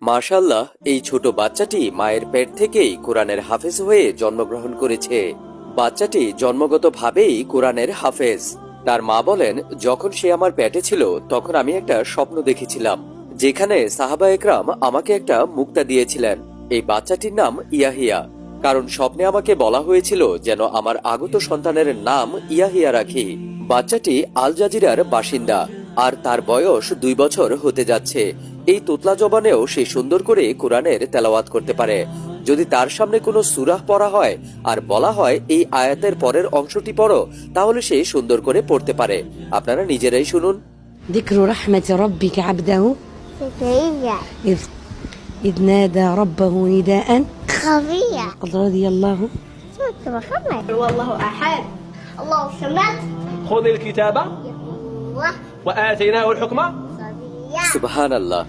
মাশাআল্লাহ, এই ছোট বাচ্চাটি মায়ের পেট থেকেই কোরআনের হাফেজ হয়ে জন্মগ্রহণ করেছে। বাচ্চাটি জন্মগতভাবেই কোরআনের হাফেজ। তার মা বলেন, যখন সে আমার পেটে ছিল তখন আমি একটা স্বপ্ন দেখেছিলাম, যেখানে সাহাবা একরাম আমাকে একটা মুক্তা দিয়েছিলেন। এই বাচ্চাটির নাম ইয়াহিয়া, কারণ স্বপ্নে আমাকে বলা হয়েছিল যেন আমার আগত সন্তানের নাম ইয়াহিয়া রাখি। বাচ্চাটি আল জাজিরার বাসিন্দা, আর তার বয়স 2 বছর হতে যাচ্ছে। এই তোতলা জবানেও সে সুন্দর করে কোরআনের তেলাওয়াত করতে পারে। যদি তার সামনে কোনো সূরা পড়া হয় আর বলা হয় এই আয়াতের পরের অংশটি পড়ো, তাহলে সে সুন্দর করে পড়তে পারে। আপনারা নিজেরাই শুনুন। ذكر رحمة ربك عبده زكريا إذ نادى ربه نداء خفيا قد رضي الله. سورة محمد والله أحد الله الصمد خذ الكتاب الله وآتيناه الحكم صبيا সুবহানাল্লাহ।